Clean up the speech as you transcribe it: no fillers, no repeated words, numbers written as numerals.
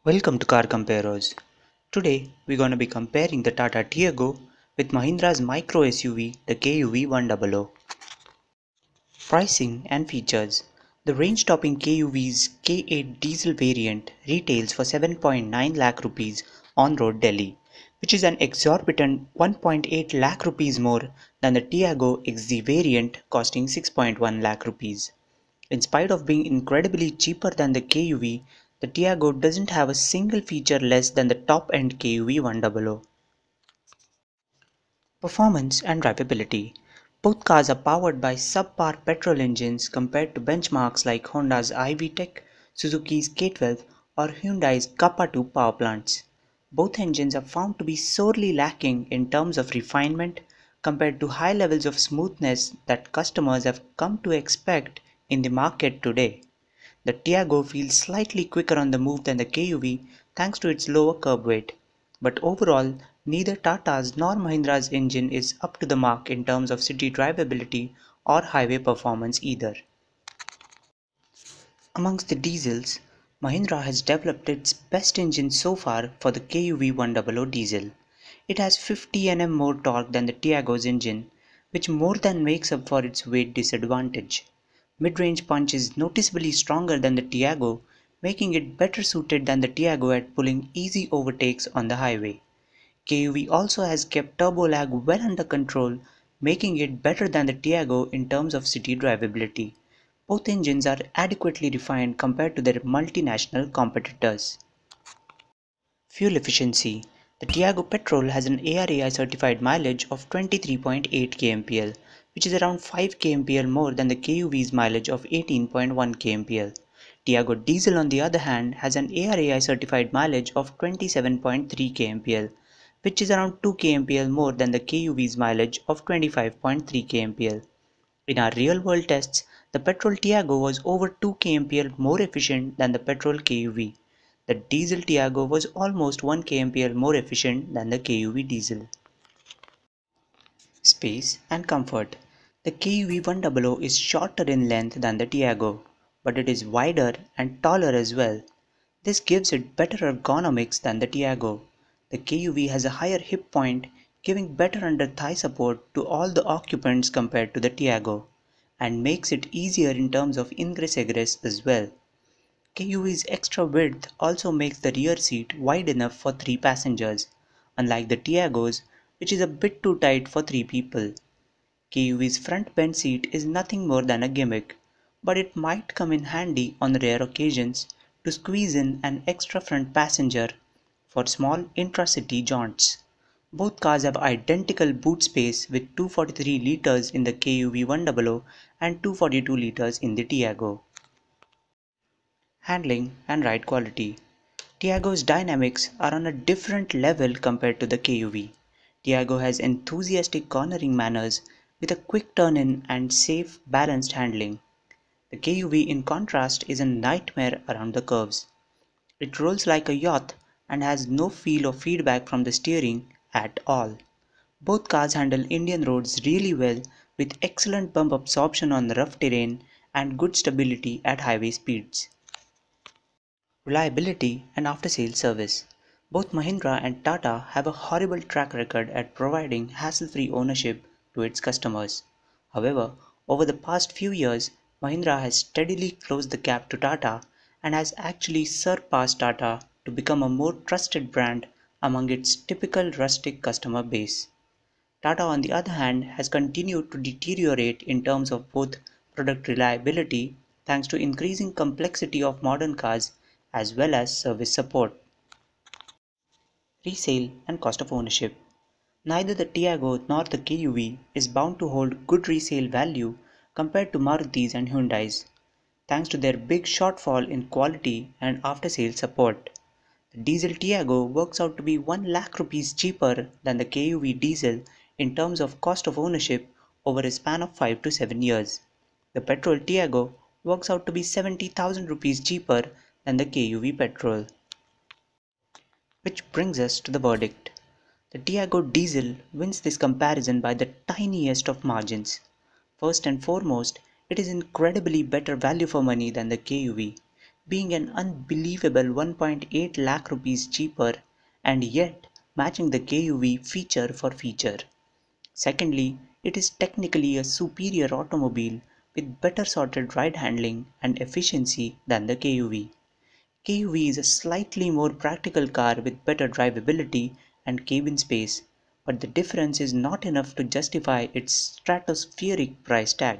Welcome to Car Comparos. Today we're going to be comparing the Tata Tiago with Mahindra's micro SUV, the KUV 100. Pricing and features. The range-topping KUV's K8 diesel variant retails for 7.9 lakh rupees on road Delhi, which is an exorbitant 1.8 lakh rupees more than the Tiago XZ variant costing 6.1 lakh rupees. In spite of being incredibly cheaper than the KUV, the Tiago doesn't have a single feature less than the top-end KUV 100. Performance and drivability. Both cars are powered by subpar petrol engines compared to benchmarks like Honda's iVTEC, Suzuki's K12, or Hyundai's Kappa 2 power plants. Both engines are found to be sorely lacking in terms of refinement compared to high levels of smoothness that customers have come to expect in the market today. The Tiago feels slightly quicker on the move than the KUV thanks to its lower curb weight, but overall, neither Tata's nor Mahindra's engine is up to the mark in terms of city drivability or highway performance either. Amongst the diesels, Mahindra has developed its best engine so far for the KUV 100 diesel. It has 50 Nm more torque than the Tiago's engine, which more than makes up for its weight disadvantage. Mid-range punch is noticeably stronger than the Tiago, making it better suited than the Tiago at pulling easy overtakes on the highway. KUV also has kept turbo lag well under control, making it better than the Tiago in terms of city drivability. Both engines are adequately refined compared to their multinational competitors. Fuel efficiency. The Tiago Petrol has an ARAI certified mileage of 23.8 kmpl, which is around 5 kmpl more than the KUV's mileage of 18.1 kmpl. Tiago Diesel on the other hand has an ARAI certified mileage of 27.3 kmpl, which is around 2 kmpl more than the KUV's mileage of 25.3 kmpl. In our real-world tests, the petrol Tiago was over 2 kmpl more efficient than the petrol KUV. The diesel Tiago was almost 1 kmpl more efficient than the KUV diesel. Space and comfort. The KUV 100 is shorter in length than the Tiago, but it is wider and taller as well. This gives it better ergonomics than the Tiago. The KUV has a higher hip point, giving better under-thigh support to all the occupants compared to the Tiago, and makes it easier in terms of ingress-egress as well. KUV's extra width also makes the rear seat wide enough for 3 passengers, unlike the Tiago's, which is a bit too tight for 3 people. KUV's front bench seat is nothing more than a gimmick, but it might come in handy on rare occasions to squeeze in an extra front passenger for small intra-city jaunts. Both cars have identical boot space with 243 litres in the KUV 100 and 242 litres in the Tiago. Handling and ride quality. Tiago's dynamics are on a different level compared to the KUV. Tiago has enthusiastic cornering manners with a quick turn-in and safe, balanced handling. The KUV in contrast is a nightmare around the curves. It rolls like a yacht and has no feel or feedback from the steering at all. Both cars handle Indian roads really well with excellent bump absorption on rough terrain and good stability at highway speeds. Reliability and after-sales service. Both Mahindra and Tata have a horrible track record at providing hassle-free ownership to its customers. However, over the past few years, Mahindra has steadily closed the gap to Tata and has actually surpassed Tata to become a more trusted brand among its typical rustic customer base. Tata, on the other hand, has continued to deteriorate in terms of both product reliability thanks to increasing complexity of modern cars as well as service support. Resale and cost of ownership. Neither the Tiago nor the KUV is bound to hold good resale value compared to Maruti's and Hyundai's, thanks to their big shortfall in quality and after-sales support. The diesel Tiago works out to be 1 lakh rupees cheaper than the KUV diesel in terms of cost of ownership over a span of 5 to 7 years. The petrol Tiago works out to be 70,000 rupees cheaper than the KUV petrol. Which brings us to the verdict. The Tiago diesel wins this comparison by the tiniest of margins. First and foremost, it is incredibly better value for money than the KUV. being an unbelievable 1.8 lakh rupees cheaper and yet matching the KUV feature for feature. Secondly, it is technically a superior automobile with better sorted ride handling and efficiency than the KUV. KUV is a slightly more practical car with better drivability and cabin space, but the difference is not enough to justify its stratospheric price tag.